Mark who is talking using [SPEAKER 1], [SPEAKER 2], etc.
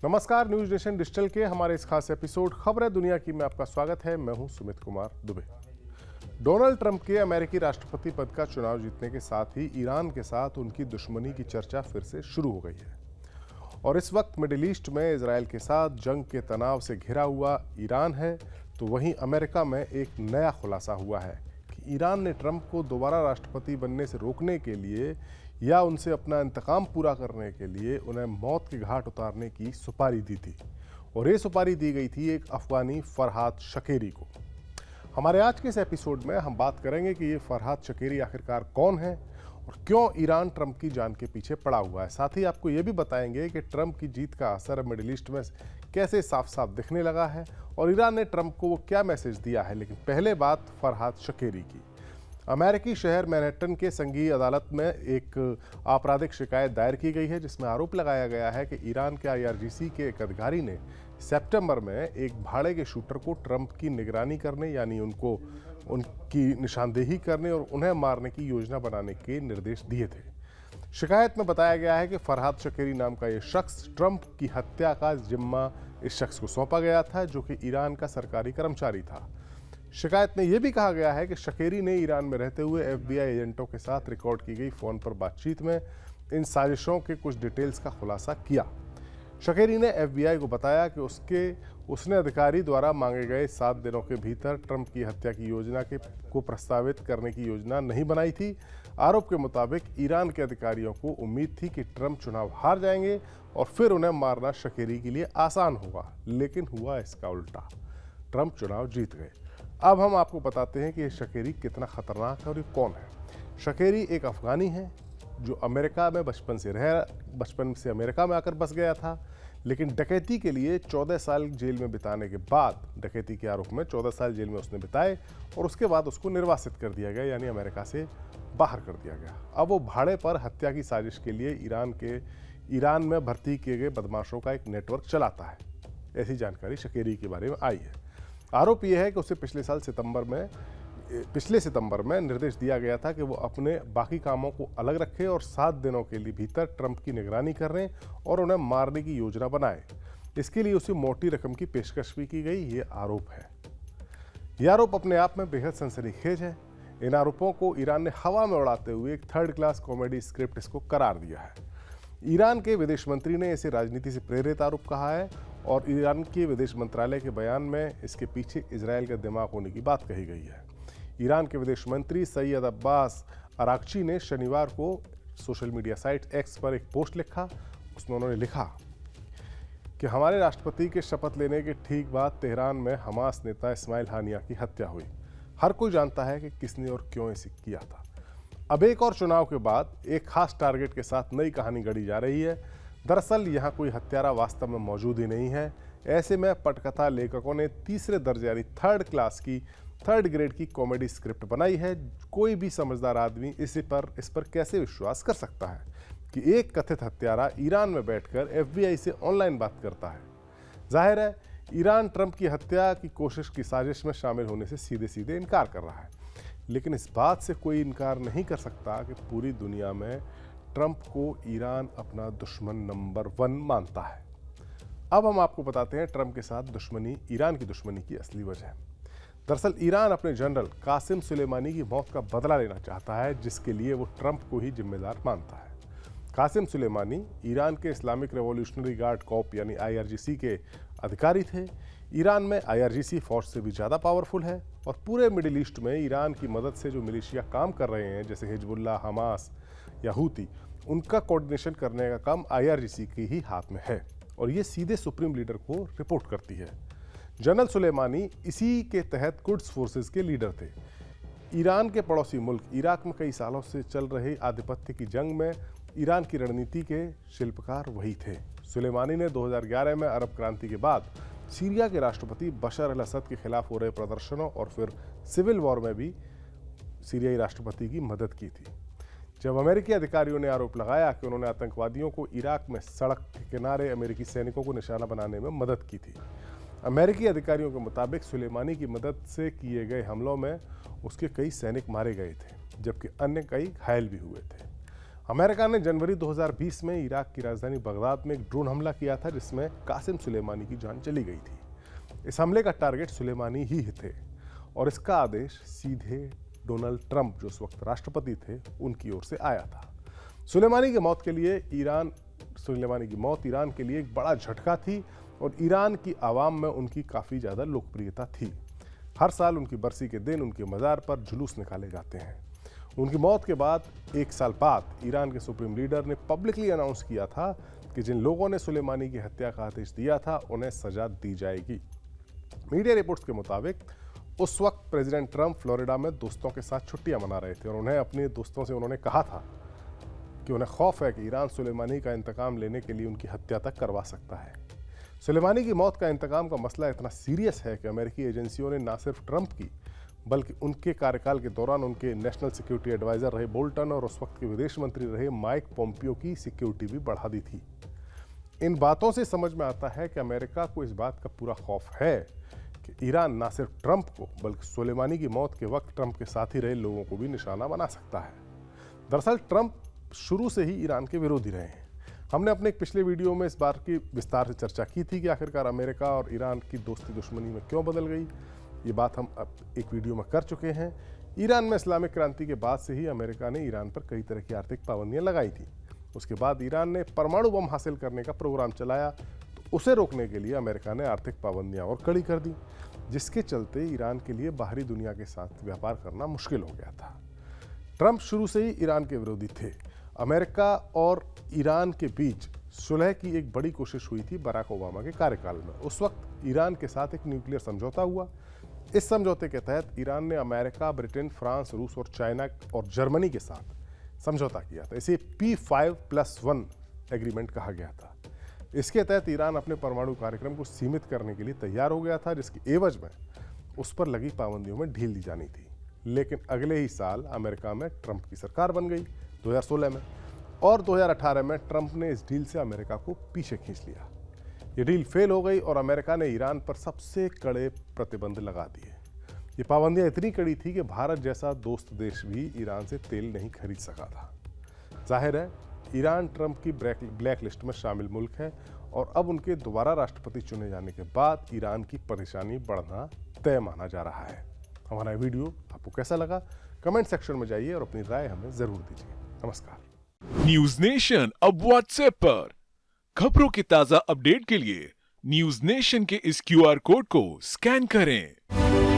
[SPEAKER 1] नमस्कार, news nation digital के हमारे इस खास एपिसोड खबरें दुनिया की में आपका स्वागत है। मैं हूं सुमित कुमार दुबे। डोनाल्ड ट्रंप के अमेरिकी राष्ट्रपति पद का चुनाव जीतने के साथ ही ईरान के साथ उनकी दुश्मनी की चर्चा फिर से शुरू हो गई है और इस वक्त मिडिल ईस्ट में इजरायल के साथ जंग के तनाव से घिरा हुआ ईरान है, तो वहीं अमेरिका में एक नया खुलासा हुआ है कि ईरान ने ट्रंप को दोबारा राष्ट्रपति बनने से रोकने के लिए या उनसे अपना इंतकाम पूरा करने के लिए उन्हें मौत के घाट उतारने की सुपारी दी थी और ये सुपारी दी गई थी एक अफगानी फरहाद शकेरी को। हमारे आज के इस एपिसोड में हम बात करेंगे कि ये फरहाद शकेरी आखिरकार कौन है और क्यों ईरान ट्रंप की जान के पीछे पड़ा हुआ है। साथ ही आपको ये भी बताएंगे कि ट्रंप की जीत का असर मिडिल ईस्ट में कैसे साफ साफ दिखने लगा है और ईरान ने ट्रंप को वो क्या मैसेज दिया है। लेकिन पहले बात फरहाद शकेरी की। अमेरिकी शहर मैनहट्टन के संघीय अदालत में एक आपराधिक शिकायत दायर की गई है जिसमें आरोप लगाया गया है कि ईरान के IRGC के एक अधिकारी ने सितंबर में एक भाड़े के शूटर को ट्रंप की निगरानी करने यानी उनकी निशानदेही करने और उन्हें मारने की योजना बनाने के निर्देश दिए थे। शिकायत में बताया गया है कि फरहाद शकेरी नाम का ये शख्स ट्रंप की हत्या का जिम्मा इस शख्स को सौंपा गया था जो कि ईरान का सरकारी कर्मचारी था। शिकायत में यह भी कहा गया है कि शकेरी ने ईरान में रहते हुए FBI एजेंटों के साथ रिकॉर्ड की गई फोन पर बातचीत में इन साजिशों के कुछ डिटेल्स का खुलासा किया। शकेरी ने FBI को बताया कि उसने अधिकारी द्वारा मांगे गए 7 दिनों के भीतर ट्रंप की हत्या की योजना को प्रस्तावित करने की योजना नहीं बनाई थी। आरोप के मुताबिक ईरान के अधिकारियों को उम्मीद थी कि ट्रंप चुनाव हार जाएंगे और फिर उन्हें मारना शकेरी के लिए आसान होगा, लेकिन हुआ इसका उल्टा। ट्रंप चुनाव जीत गए। अब हम आपको बताते हैं कि ये शकेरी कितना खतरनाक है और ये कौन है। शकेरी एक अफगानी है जो अमेरिका में बचपन से अमेरिका में आकर बस गया था, लेकिन डकैती के लिए 14 साल जेल में बिताने के बाद, डकैती के आरोप में 14 साल जेल में उसने बिताए और उसके बाद उसको निर्वासित कर दिया गया यानी अमेरिका से बाहर कर दिया गया। अब वो भाड़े पर हत्या की साजिश के लिए ईरान में भर्ती किए गए बदमाशों का एक नेटवर्क चलाता है। ऐसी जानकारी शकेरी के बारे में आई है। आरोप यह है कि उसे पिछले सितंबर में निर्देश दिया गया था कि वो अपने बाकी कामों को अलग रखे और 7 दिनों के लिए भीतर ट्रंप की निगरानी करने और उन्हें मारने की योजना बनाए। इसके लिए उसे मोटी रकम की पेशकश भी की गई। ये आरोप है। यह आरोप अपने आप में बेहद सनसनीखेज है। इन आरोपों को ईरान ने हवा में उड़ाते हुए एक 3rd क्लास कॉमेडी स्क्रिप्ट इसको करार दिया है। ईरान के विदेश मंत्री ने इसे राजनीति से प्रेरित आरोप कहा है और ईरान के विदेश मंत्रालय के बयान में इसके पीछे इजरायल का दिमाग होने की बात कही गई है। ईरान के विदेश मंत्री सैयद अब्बास अराक्ची ने शनिवार को सोशल मीडिया साइट X पर एक पोस्ट लिखा। उसमें उन्होंने लिखा कि हमारे राष्ट्रपति के शपथ लेने के ठीक बाद तेहरान में हमास नेता इस्माइल हानिया की हत्या हुई। हर कोई जानता है कि किसने और क्यों इसे किया था। अब एक और चुनाव के बाद एक खास टारगेट के साथ नई कहानी गढ़ी जा रही है। दरअसल यहाँ कोई हत्यारा वास्तव में मौजूद ही नहीं है। ऐसे में पटकथा लेखकों ने 3रे दर्जे यानी 3rd ग्रेड की कॉमेडी स्क्रिप्ट बनाई है। कोई भी समझदार आदमी इस पर कैसे विश्वास कर सकता है कि एक कथित हत्यारा ईरान में बैठकर FBI से ऑनलाइन बात करता है। जाहिर है ईरान ट्रंप की हत्या की कोशिश की साजिश में शामिल होने से सीधे सीधे इनकार कर रहा है, लेकिन इस बात से कोई इनकार नहीं कर सकता कि पूरी दुनिया में ट्रंप को ईरान अपना दुश्मन नंबर 1 मानता है। अब हम आपको बताते हैं ट्रंप के साथ ईरान की दुश्मनी की असली वजह। दरअसल ईरान अपने जनरल कासिम सुलेमानी की मौत का बदला लेना चाहता है, जिसके लिए वो ट्रंप को ही जिम्मेदार मानता है। कासिम सुलेमानी ईरान के इस्लामिक रेवोल्यूशनरी गार्ड कॉर्प यानी IRGC के अधिकारी थे। ईरान में IRGC फौज से भी ज़्यादा पावरफुल है और पूरे मिडिल ईस्ट में ईरान की मदद से जो मिलिशिया काम कर रहे हैं जैसे हिजबुल्लाह, हमास या हूती, उनका कोऑर्डिनेशन करने का काम IRGC के ही हाथ में है और ये सीधे सुप्रीम लीडर को रिपोर्ट करती है। जनरल सुलेमानी इसी के तहत कुड्स फोर्सेस के लीडर थे। ईरान के पड़ोसी मुल्क इराक में कई सालों से चल रही आधिपत्य की जंग में ईरान की रणनीति के शिल्पकार वही थे। सुलेमानी ने 2011 में अरब क्रांति के बाद सीरिया के राष्ट्रपति बशर अल असद के खिलाफ हो रहे प्रदर्शनों और फिर सिविल वॉर में भी सीरियाई राष्ट्रपति की मदद की थी। जब अमेरिकी अधिकारियों ने आरोप लगाया कि उन्होंने आतंकवादियों को इराक में सड़क के किनारे अमेरिकी सैनिकों को निशाना बनाने में मदद की थी। अमेरिकी अधिकारियों के मुताबिक सुलेमानी की मदद से किए गए हमलों में उसके कई सैनिक मारे गए थे, जबकि अन्य कई घायल भी हुए थे। अमेरिका ने जनवरी 2020 में इराक की राजधानी बगदाद में एक ड्रोन हमला किया था जिसमें कासिम सुलेमानी की जान चली गई थी। इस हमले का टारगेट सुलेमानी ही थे और इसका आदेश सीधे डोनाल्ड ट्रंप, जो उस वक्त राष्ट्रपति थे, उनकी ओर से आया था। सुलेमानी की मौत ईरान के लिए एक बड़ा झटका थी और ईरान की आवाम में उनकी काफ़ी ज़्यादा लोकप्रियता थी। हर साल उनकी बरसी के दिन उनके मज़ार पर जुलूस निकाले जाते हैं। उनकी मौत के बाद एक साल बाद ईरान के सुप्रीम लीडर ने पब्लिकली अनाउंस किया था कि जिन लोगों ने सुलेमानी की हत्या का आदेश दिया था उन्हें सजा दी जाएगी। मीडिया रिपोर्ट्स के मुताबिक उस वक्त प्रेसिडेंट ट्रंप फ्लोरिडा में दोस्तों के साथ छुट्टियां मना रहे थे और उन्हें अपने दोस्तों से उन्होंने कहा था कि उन्हें खौफ है कि ईरान सुलेमानी का इंतकाम लेने के लिए उनकी हत्या तक करवा सकता है। सुलेमानी की मौत का इंतकाम का मसला इतना सीरियस है कि अमेरिकी एजेंसियों ने न सिर्फ ट्रंप की बल्कि उनके कार्यकाल के दौरान उनके नेशनल सिक्योरिटी एडवाइजर रहे बोल्टन और उस वक्त के विदेश मंत्री रहे माइक पोम्पियो की सिक्योरिटी भी बढ़ा दी थी। इन बातों से समझ में आता है कि अमेरिका को इस बात का पूरा खौफ है कि ईरान न सिर्फ ट्रंप को बल्कि सुलेमानी की मौत के वक्त ट्रंप के साथ ही रहे लोगों को भी निशाना बना सकता है। दरअसल ट्रंप शुरू से ही ईरान के विरोधी रहे हैं। हमने अपने एक पिछले वीडियो में इस बार की विस्तार से चर्चा की थी कि आखिरकार अमेरिका और ईरान की दोस्ती दुश्मनी में क्यों बदल गई। ये बात हम अब एक वीडियो में कर चुके हैं। ईरान में इस्लामिक क्रांति के बाद से ही अमेरिका ने ईरान पर कई तरह की आर्थिक पाबंदियां लगाई थी। उसके बाद ईरान ने परमाणु बम हासिल करने का प्रोग्राम चलाया तो उसे रोकने के लिए अमेरिका ने आर्थिक पाबंदियां और कड़ी कर दी, जिसके चलते ईरान के लिए बाहरी दुनिया के साथ व्यापार करना मुश्किल हो गया था। ट्रंप शुरू से ही ईरान के विरोधी थे। अमेरिका और ईरान के बीच सुलह की एक बड़ी कोशिश हुई थी बराक ओबामा के कार्यकाल में। उस वक्त ईरान के साथ एक न्यूक्लियर समझौता हुआ। इस समझौते के तहत ईरान ने अमेरिका, ब्रिटेन, फ्रांस, रूस और चाइना और जर्मनी के साथ समझौता किया था। इसे P5+1 एग्रीमेंट कहा गया था। इसके तहत ईरान अपने परमाणु कार्यक्रम को सीमित करने के लिए तैयार हो गया था, जिसकी एवज में उस पर लगी पाबंदियों में ढील दी जानी थी। लेकिन अगले ही साल अमेरिका में ट्रंप की सरकार बन गई 2016 में, और 2018 में ट्रंप ने इस डील से अमेरिका को पीछे खींच लिया। ये डील फेल हो गई और अमेरिका ने ईरान पर सबसे कड़े प्रतिबंध लगा दिए। ये पाबंदियां इतनी कड़ी थी कि भारत जैसा दोस्त देश भी ईरान से तेल नहीं खरीद सका था। जाहिर है ईरान ट्रंप की ब्लैक लिस्ट में शामिल मुल्क है और अब उनके दोबारा राष्ट्रपति चुने जाने के बाद ईरान की परेशानी बढ़ना तय माना जा रहा है। हमारा वीडियो आपको कैसा लगा कमेंट सेक्शन में जाइए और अपनी राय हमें जरूर दीजिए। नमस्कार।
[SPEAKER 2] न्यूज नेशन अब व्हाट्सएप पर खबरों के ताजा अपडेट के लिए न्यूज नेशन के इस QR कोड को स्कैन करें।